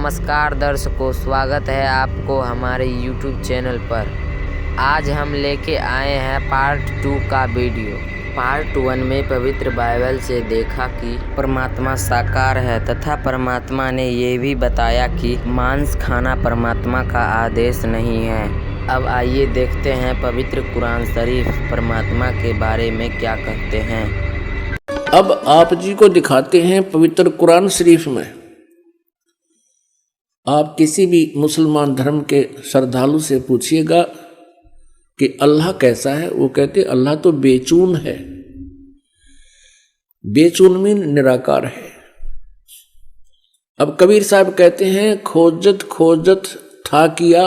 नमस्कार दर्शकों, स्वागत है आपको हमारे YouTube चैनल पर। आज हम लेके आए हैं पार्ट 2 का वीडियो। पार्ट 1 में पवित्र बाइबल से देखा कि परमात्मा साकार है तथा परमात्मा ने ये भी बताया कि मांस खाना परमात्मा का आदेश नहीं है। अब आइए देखते हैं पवित्र कुरान शरीफ परमात्मा के बारे में क्या कहते हैं। अब आप जी को दिखाते हैं पवित्र कुरान शरीफ में। आप किसी भी मुसलमान धर्म के श्रद्धालु से पूछिएगा कि अल्लाह कैसा है, वो कहते अल्लाह तो बेचून है। बेचून में निराकार है। अब कबीर साहब कहते हैं खोजत खोजत था किया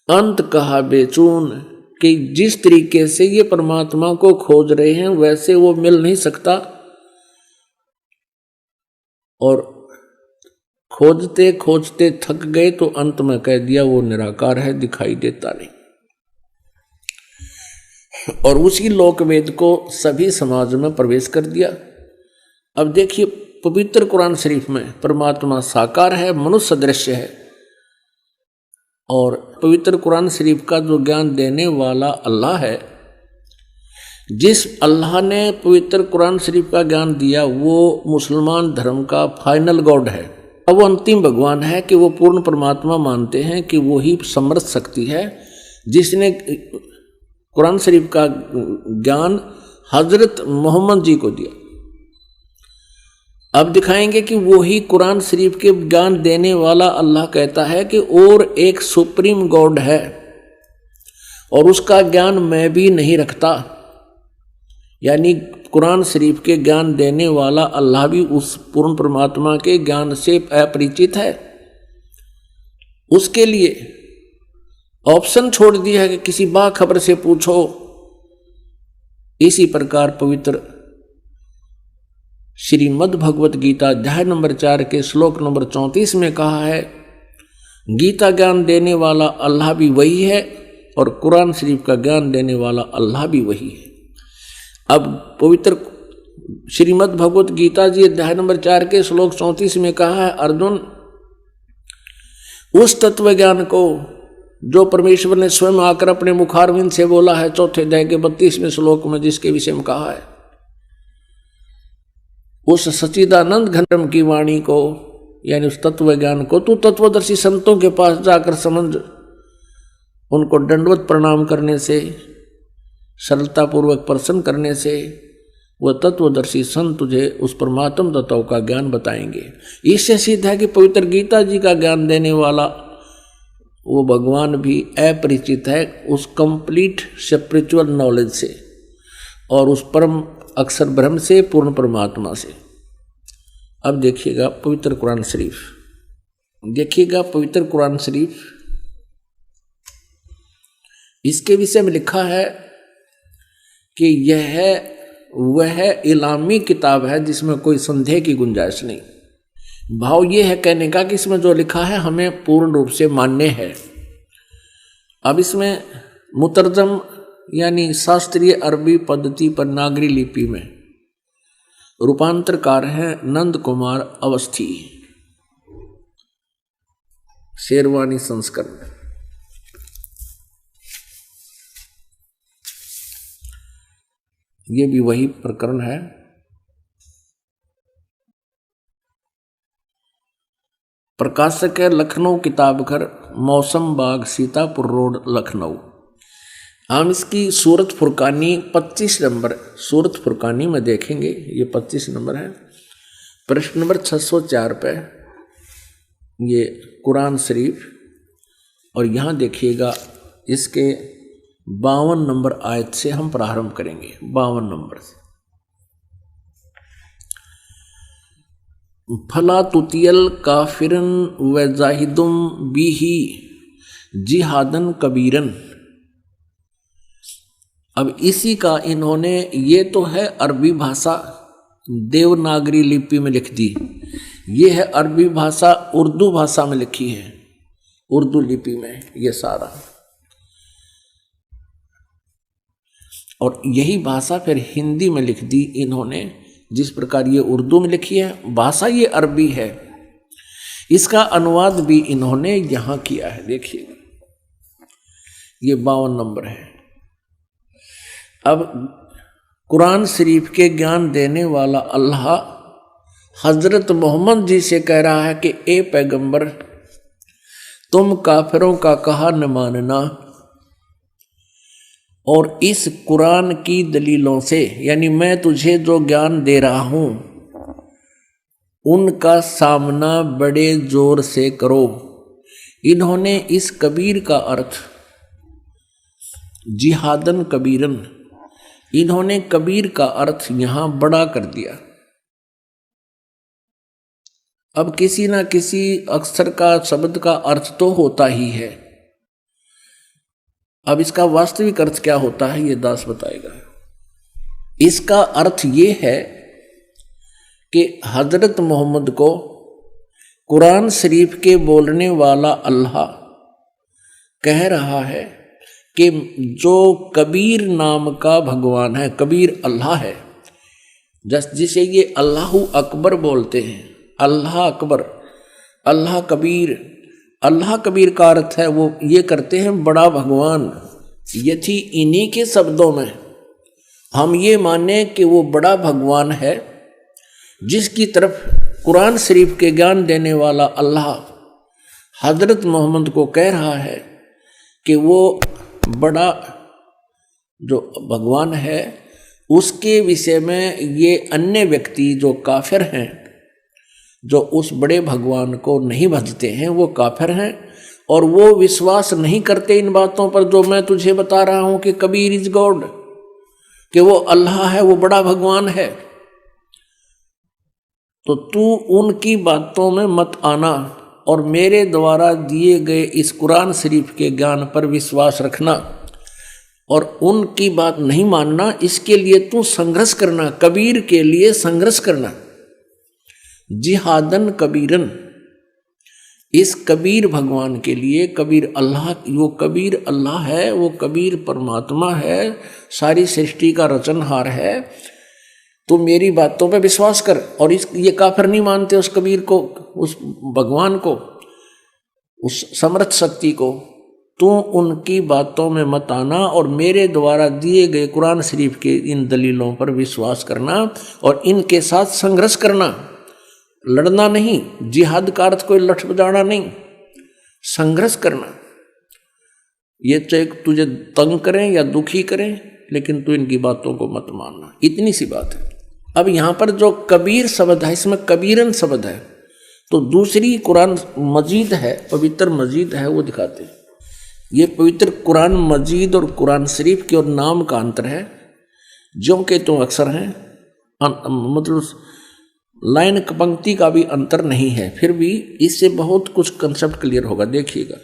अंत कहा बेचून, कि जिस तरीके से ये परमात्मा को खोज रहे हैं वैसे वो मिल नहीं सकता, और खोजते खोजते थक गए तो अंत में कह दिया वो निराकार है, दिखाई देता नहीं। और उसी लोकवेद को सभी समाज में प्रवेश कर दिया। अब देखिए पवित्र कुरान शरीफ में परमात्मा साकार है, मनुष्य सदृश्य है, और पवित्र कुरान शरीफ का जो ज्ञान देने वाला अल्लाह है, जिस अल्लाह ने पवित्र कुरान शरीफ का ज्ञान दिया वो मुसलमान धर्म का फाइनल गॉड है। अब वो अंतिम भगवान है कि वो पूर्ण परमात्मा मानते हैं कि वो ही समर्थ शक्ति है जिसने कुरान शरीफ का ज्ञान हजरत मोहम्मद जी को दिया। अब दिखाएंगे कि वो ही कुरान शरीफ के ज्ञान देने वाला अल्लाह कहता है कि और एक सुप्रीम गॉड है और उसका ज्ञान मैं भी नहीं रखता, यानी कुरान शरीफ के ज्ञान देने वाला अल्लाह भी उस पूर्ण परमात्मा के ज्ञान से अपरिचित है। उसके लिए ऑप्शन छोड़ दिया है कि किसी बाखबर से पूछो। इसी प्रकार पवित्र श्रीमद् भगवत गीता अध्याय नंबर 4 के श्लोक नंबर 34 में कहा है गीता ज्ञान देने वाला अल्लाह भी वही है और कुरान शरीफ का ज्ञान देने वाला अल्लाह भी वही है। अब पवित्र श्रीमद् भगवत गीता जी अध्याय नंबर 4 के श्लोक 34 में कहा है अर्जुन, उस तत्व ज्ञान को जो परमेश्वर ने स्वयं आकर अपने मुखारविंद से बोला है चौथे अध्याय के 32वें श्लोक में, जिसके विषय में कहा है उस सच्चिदानंद घनम की वाणी को, यानी उस तत्व ज्ञान को तू तत्वदर्शी संतों के पास जाकर समझ, उनको दंडवत प्रणाम करने से, सरलता पूर्वक प्रसन्न करने से वह तत्वदर्शी संत तुझे उस परमात्म तत्व का ज्ञान बताएंगे। इससे सिद्ध है कि पवित्र गीता जी का ज्ञान देने वाला वो भगवान भी अपरिचित है उस कंप्लीट स्पिरिचुअल नॉलेज से और उस परम अक्षर ब्रह्म से, पूर्ण परमात्मा से। अब देखिएगा पवित्र कुरान शरीफ, देखिएगा पवित्र कुरान शरीफ, इसके विषय में लिखा है कि यह वह इलामी किताब है जिसमें कोई संदेह की गुंजाइश नहीं। भाव यह है कहने का कि इसमें जो लिखा है हमें पूर्ण रूप से मान्य है। अब इसमें मुतरजम यानी शास्त्रीय अरबी पद्धति पर नागरी लिपि में रूपांतरकार हैं नंद कुमार अवस्थी, शेरवानी संस्करण। ये भी वही प्रकरण है। प्रकाशक है लखनऊ किताब घर, मौसम बाग, सीतापुर रोड, लखनऊ। हम इसकी सूरत फुरकानी 25 नंबर सूरत फुरकानी में देखेंगे, ये 25 नंबर है, प्रश्न नंबर 604 पे ये कुरान शरीफ। और यहाँ देखिएगा इसके 52 नंबर आयत से हम प्रारंभ करेंगे। 52 नंबर से फला तुतियल काफिरन व जाहिदुम बिही जिहादन कबीरन। अब इसी का इन्होंने, ये तो है अरबी भाषा देवनागरी लिपि में लिख दी, ये है अरबी भाषा उर्दू भाषा में लिखी है, उर्दू लिपि में ये सारा, और यही भाषा फिर हिंदी में लिख दी इन्होंने। जिस प्रकार ये उर्दू में लिखी है, भाषा ये अरबी है। इसका अनुवाद भी इन्होंने यहां किया है, देखिएगा, ये 52 नंबर है। अब कुरान शरीफ के ज्ञान देने वाला अल्लाह हजरत मोहम्मद जी से कह रहा है कि ए पैगंबर, तुम काफिरों का कहा न मानना, और इस कुरान की दलीलों से, यानी मैं तुझे जो ज्ञान दे रहा हूं उनका सामना बड़े जोर से करो। इन्होंने इस कबीर का अर्थ जिहादन कबीरन, इन्होंने कबीर का अर्थ यहां बड़ा कर दिया। अब किसी ना किसी अक्षर का, शब्द का अर्थ तो होता ही है। अब इसका वास्तविक अर्थ क्या होता है ये दास बताएगा। इसका अर्थ ये है कि हजरत मोहम्मद को कुरान शरीफ के बोलने वाला अल्लाह कह रहा है कि जो कबीर नाम का भगवान है, कबीर अल्लाह है, जिसे ये अल्लाह अकबर बोलते हैं, अल्लाह अकबर, अल्लाह कबीर। अल्लाह कबीर का अर्थ है वो ये करते हैं बड़ा भगवान। यदि इन्हीं के शब्दों में हम ये माने कि वो बड़ा भगवान है, जिसकी तरफ कुरान शरीफ के ज्ञान देने वाला अल्लाह हजरत मोहम्मद को कह रहा है कि वो बड़ा जो भगवान है, उसके विषय में ये अन्य व्यक्ति जो काफिर हैं, जो उस बड़े भगवान को नहीं भजते हैं, वो काफिर हैं और वो विश्वास नहीं करते इन बातों पर जो मैं तुझे बता रहा हूं कि कबीर इज गॉड, कि वो अल्लाह है, वो बड़ा भगवान है। तो तू उनकी बातों में मत आना और मेरे द्वारा दिए गए इस कुरान शरीफ के ज्ञान पर विश्वास रखना और उनकी बात नहीं मानना। इसके लिए तू संघर्ष करना, कबीर के लिए संघर्ष करना, जिहादन कबीरन, इस कबीर भगवान के लिए। कबीर अल्लाह, वो कबीर अल्लाह है, वो कबीर परमात्मा है, सारी सृष्टि का रचनहार है। तो मेरी बातों पे विश्वास कर। और ये काफिर नहीं मानते उस कबीर को, उस भगवान को, उस समर्थ शक्ति को। तू उनकी बातों में मत आना और मेरे द्वारा दिए गए कुरान शरीफ के इन दलीलों पर विश्वास करना और इनके साथ संघर्ष करना, लड़ना नहीं। जिहाद का अर्थ कोई लठ बजाना नहीं, संघर्ष करना। ये चाहे तुझे तंग करें या दुखी करें, लेकिन तू इनकी बातों को मत मानना, इतनी सी बात है। अब यहां पर जो कबीर शब्द है, इसमें कबीरन शब्द है, तो दूसरी कुरान मजीद है, पवित्र मजीद है, वो दिखाते हैं। ये पवित्र कुरान मजीद और कुरान शरीफ के और नाम का अंतर है, जो कि तो अक्सर हैं, मतलब लाइन पंक्ति का भी अंतर नहीं है, फिर भी इससे बहुत कुछ कंसेप्ट क्लियर होगा। देखिएगा,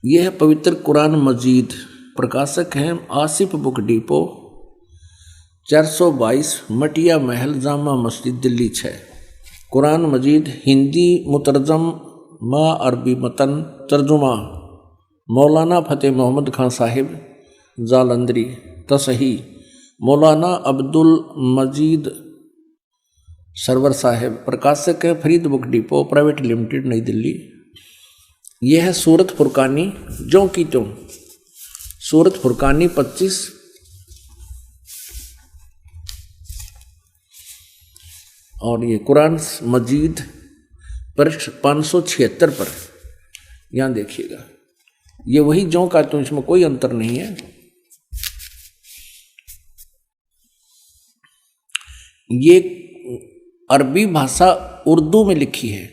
यह है पवित्र कुरान मजीद, प्रकाशक हैं आसिफ बुक डिपो, 422 मटिया महल, जामा मस्जिद, दिल्ली 6। कुरान मजीद हिंदी मुतरजम मा अरबी मतन, तर्जुमा मौलाना फतेह मोहम्मद खान साहिब जालंधरी, तसही मौलाना अब्दुल मजीद सरवर साहिब, प्रकाशक है Farid book depot private limited, नई दिल्ली। यह है सूरत फुरकानी, जो की त्यों, सूरत फुरकानी 25 और ये कुरान मजीद पृष्ठ 576 पर, यहां देखिएगा, ये वही जो का त्यों, इसमें कोई अंतर नहीं है। ये अरबी भाषा उर्दू में लिखी है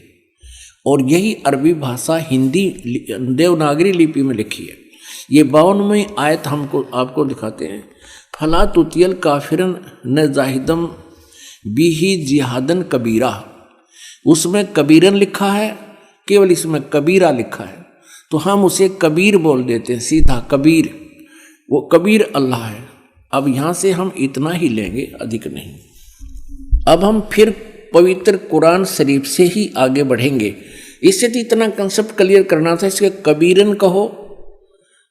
और यही अरबी भाषा हिंदी देवनागरी लिपि में लिखी है। ये 52वीं आयत हमको आपको दिखाते हैं। फला तुतियल काफिरन न जाहिदम बिही जिहादन कबीरा, उसमें कबीरन लिखा है, केवल इसमें कबीरा लिखा है, तो हम उसे कबीर बोल देते हैं, सीधा कबीर। वो कबीर अल्लाह है। अब यहाँ से हम इतना ही लेंगे, अधिक नहीं। अब हम फिर पवित्र कुरान शरीफ से ही आगे बढ़ेंगे। इससे तो इतना कंसेप्ट क्लियर करना था, इसके कबीरन कहो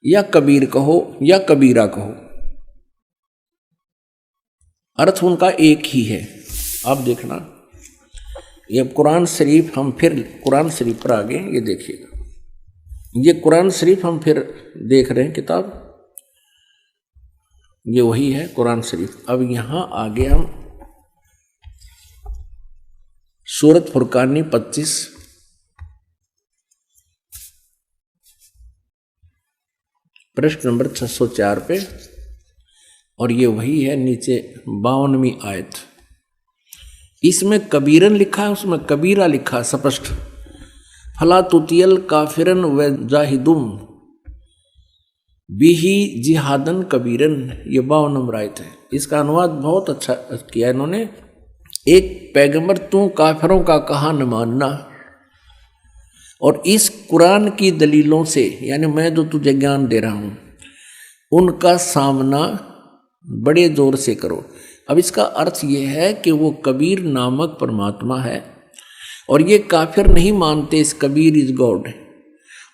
या कबीर कहो या कबीरा कहो, अर्थ उनका एक ही है। आप देखना, ये कुरान शरीफ हम फिर कुरान शरीफ पर आगे ये देखिएगा, ये कुरान शरीफ हम फिर देख रहे हैं किताब, ये वही है कुरान शरीफ। अब यहां आगे हम सूरत फुरकानी 25 प्रश्न नंबर 604 पे, और ये वही है नीचे 52वीं आयत। इसमें कबीरन लिखा है, उसमें कबीरा लिखा स्पष्ट। फला तुतियल काफिरन व जाहिदुम बिही जिहादन कबीरन, ये 52 नंबर आयत है। इसका अनुवाद बहुत अच्छा किया इन्होंने। एक पैगंबर तू काफिरों का कहा न मानना, और इस कुरान की दलीलों से, यानी मैं जो तुझे ज्ञान दे रहा हूं, उनका सामना बड़े जोर से करो। अब इसका अर्थ यह है कि वो कबीर नामक परमात्मा है, और ये काफिर नहीं मानते इस कबीर इज गॉड,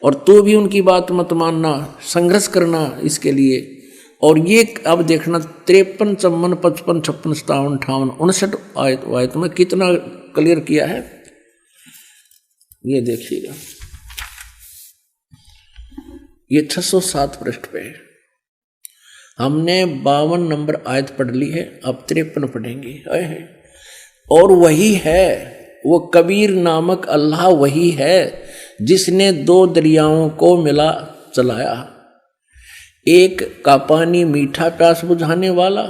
और तो भी उनकी बात मत मानना, संघर्ष करना इसके लिए। और ये अब देखना 53, 54, 55, 56, 57, 58, 59 आयत में कितना क्लियर किया है, ये देखिएगा। ये 607 पृष्ठ पे है। हमने 52 नंबर आयत पढ़ ली है, अब 53 पढ़ेंगे। और वही है वो कबीर नामक अल्लाह, वही है जिसने 2 दरियाओं को मिला चलाया, एक का पानी मीठा प्यास बुझाने वाला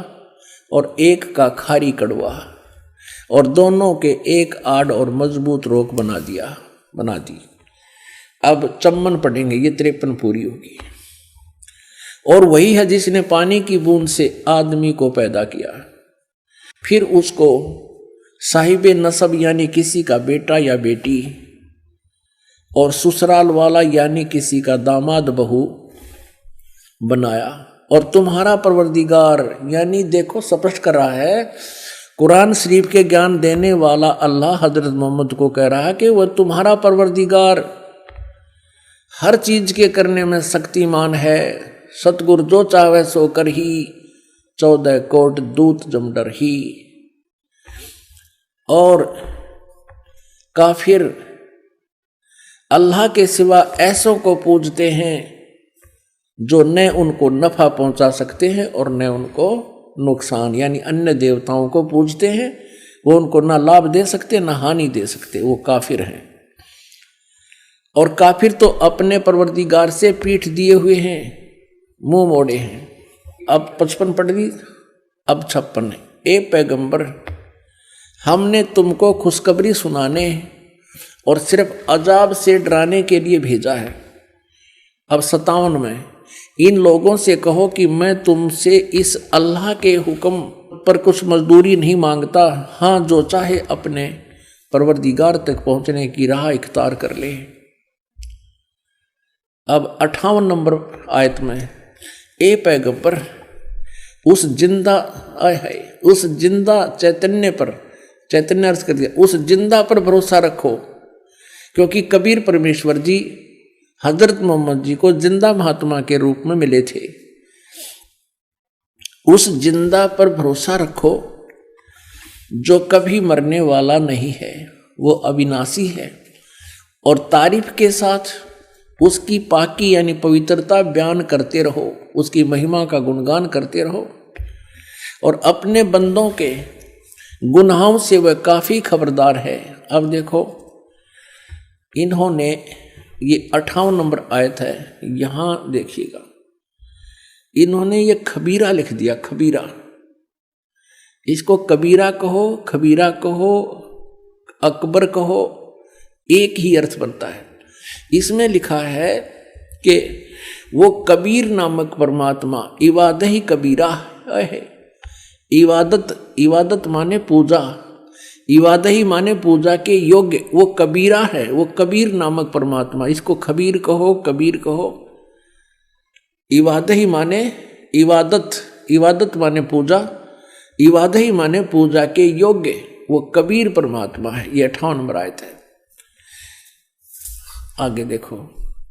और एक का खारी कड़वा, और दोनों के एक आड़ और मजबूत रोक बना दी। अब 54 पढ़ेंगे, ये 53 पूरी होगी। और वही है जिसने पानी की बूंद से आदमी को पैदा किया, फिर उसको साहिबे नसब यानी किसी का बेटा या बेटी, और ससुराल वाला यानी किसी का दामाद बहू बनाया। और तुम्हारा परवरदिगार, यानी देखो स्पष्ट कर रहा है, कुरान शरीफ के ज्ञान देने वाला अल्लाह हजरत मोहम्मद को कह रहा है कि वह तुम्हारा परवरदिगार हर चीज के करने में शक्तिमान है, सतगुर जो चाहे सो कर ही, 14 कोट दूत जमडर ही। और काफिर अल्लाह के सिवा ऐसों को पूजते हैं जो न उनको नफा पहुंचा सकते हैं और न उनको नुकसान, यानी अन्य देवताओं को पूजते हैं, वो उनको ना लाभ दे सकते ना हानि दे सकते, वो काफिर हैं। और काफिर तो अपने परवरदिगार से पीठ दिए हुए हैं, मुंह मोड़े हैं। अब 55 पढ़ दी, अब 56। ए पैगंबर, हमने तुमको खुशखबरी सुनाने और सिर्फ अजाब से डराने के लिए भेजा है। अब 57 में, इन लोगों से कहो कि मैं तुमसे इस अल्लाह के हुक्म पर कुछ मजदूरी नहीं मांगता, हाँ जो चाहे अपने परवरदिगार तक पहुंचने की राह इख्तियार कर ले। अब 58 नंबर आयत में, ए पैगंबर, उस जिंदा चैतन्य पर, चैतन्य अर्थ कर दिया, उस जिंदा पर भरोसा रखो, क्योंकि कबीर परमेश्वर जी हजरत मोहम्मद जी को जिंदा महात्मा के रूप में मिले थे। उस जिंदा पर भरोसा रखो जो कभी मरने वाला नहीं है, वो अविनाशी है। और तारीफ के साथ उसकी पाकी यानी पवित्रता बयान करते रहो, उसकी महिमा का गुणगान करते रहो, और अपने बंदों के गुनाहों से वह काफी खबरदार है। अब देखो, इन्होंने ये 58 नंबर आयत है, यहां देखिएगा, इन्होंने ये खबीरा लिख दिया, खबीरा। इसको कबीरा कहो, खबीरा कहो, अकबर कहो, एक ही अर्थ बनता है। इसमें लिखा है कि वो कबीर नामक परमात्मा इबादत ही कबीरा है। इबादत माने पूजा, इबादत ही माने पूजा के योग्य, वो कबीरा है, वो कबीर नामक परमात्मा। इसको खबीर कहो, कबीर कहो। इबादत ही माने इबादत माने पूजा, इबादत ही माने पूजा के योग्य, वो कबीर परमात्मा है। ये 58 नंबर आयत है। आगे देखो,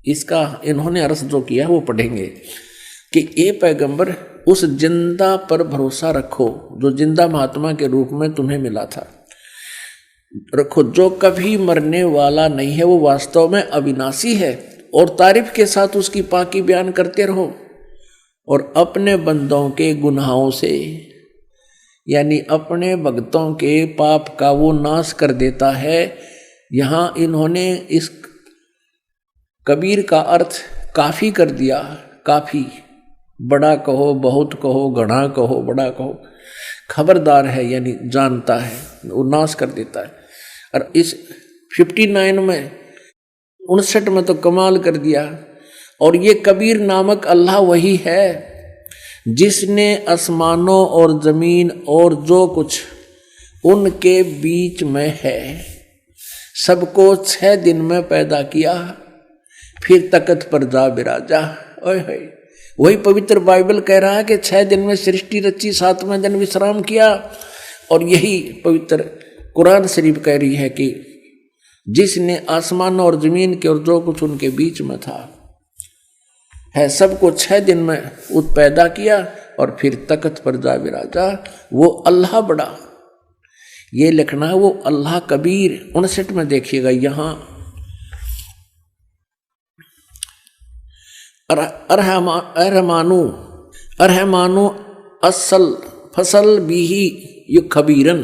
इसका इन्होंने अर्थ जो किया वो पढ़ेंगे कि ए पैगंबर, उस जिंदा पर भरोसा रखो जो जिंदा महात्मा के रूप में तुम्हें मिला था। रखो, जो कभी मरने वाला नहीं है वो वास्तव में अविनाशी है, और तारीफ के साथ उसकी पाकी बयान करते रहो, और अपने बंदों के गुनाहों से यानी अपने भक्तों के पाप का वो नाश कर देता है। यहाँ इन्होंने इस कबीर का अर्थ काफ़ी कर दिया। काफ़ी, बड़ा कहो, बहुत कहो, घना कहो, बड़ा कहो, खबरदार है यानी जानता है, वो नाश कर देता है। और इस 59 में 59 में तो कमाल कर दिया। और ये कबीर नामक अल्लाह वही है जिसने आसमानों और जमीन और जो कुछ उनके बीच में है सबको 6 दिन में पैदा किया, फिर तख्त पर जा बिराजा। ओए वही पवित्र बाइबल कह रहा है कि 6 दिन में सृष्टि रची, 7वें दिन विश्राम किया। और यही पवित्र कुरान शरीफ कह रही है कि जिसने आसमान और जमीन के और जो कुछ उनके बीच में था है सबको 6 दिन में पैदा किया और फिर तख्त पर जा बिराजा। वो अल्लाह बड़ा, ये लिखना है वो अल्लाह कबीर। 59 में देखिएगा यहाँ अरहमानु असल फसल बीही यु खबीरन।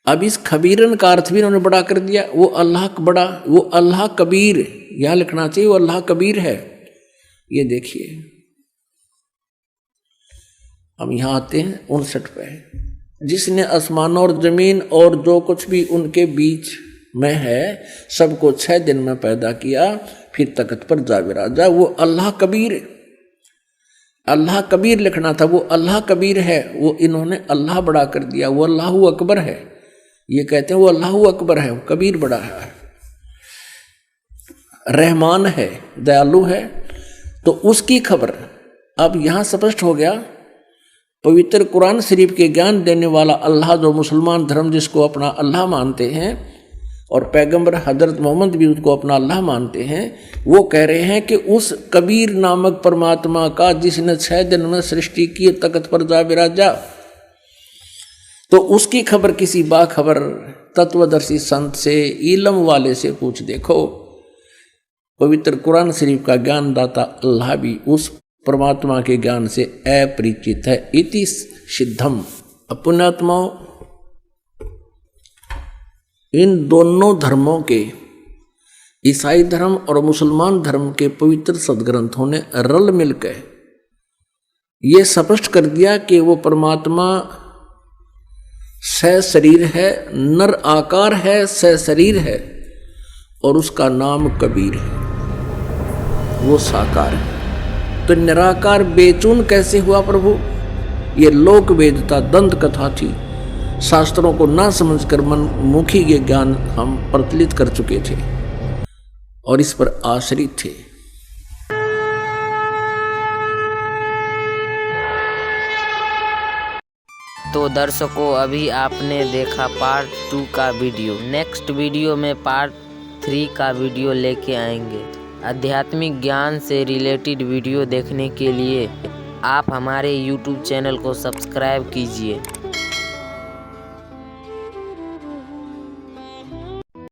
अब इस खबीरन का अर्थ भी उन्होंने बड़ा कर दिया। वो अल्लाह बड़ा, वो अल्लाह कबीर, यह लिखना चाहिए वो अल्लाह कबीर है। ये देखिए, हम यहां आते हैं 59 पे। जिसने आसमान और जमीन और जो कुछ भी उनके बीच में है सबको 6 दिन में पैदा किया, फिर तख्त पर जा बिराजा। वो अल्लाह कबीर, अल्लाह कबीर लिखना था, वो अल्लाह कबीर है। वो इन्होंने अल्लाह बड़ा कर दिया, वो अल्लाह अकबर है। ये कहते हैं वो अल्लाह अकबर है, वो कबीर बड़ा है। रहमान है, दयालु है। तो उसकी खबर अब यहां स्पष्ट हो गया। पवित्र कुरान शरीफ के ज्ञान देने वाला अल्लाह, जो मुसलमान धर्म जिसको अपना अल्लाह मानते हैं, और पैगंबर हजरत मोहम्मद भी उसको अपना अल्लाह मानते हैं, वो कह रहे हैं कि उस कबीर नामक परमात्मा का जिसने 6 दिन में सृष्टि की, तख्त पर जा बिराजा, तो उसकी खबर किसी बाखबर तत्वदर्शी संत से, इल्म वाले से पूछ देखो। पवित्र कुरान शरीफ का ज्ञानदाता अल्लाह भी उस परमात्मा के ज्ञान से अपरिचित है। इति सिद्धम। पुण्यात्माओं, इन दोनों धर्मों के, ईसाई धर्म और मुसलमान धर्म के पवित्र सदग्रंथों ने रल मिलकर ये स्पष्ट कर दिया कि वो परमात्मा सशरीर है, नर आकार है, सशरीर है, और उसका नाम कबीर है। वो साकार है। तो निराकार बेचून कैसे हुआ प्रभु? ये लोक वेदता दंत कथा थी। शास्त्रों को ना समझकर मनमुखी ये ज्ञान हम प्रचलित कर चुके थे और इस पर आश्रित थे। तो दर्शकों, अभी आपने देखा पार्ट 2 का वीडियो। नेक्स्ट वीडियो में पार्ट 3 का वीडियो लेके आएंगे। आध्यात्मिक ज्ञान से रिलेटेड वीडियो देखने के लिए आप हमारे YouTube चैनल को सब्सक्राइब कीजिए।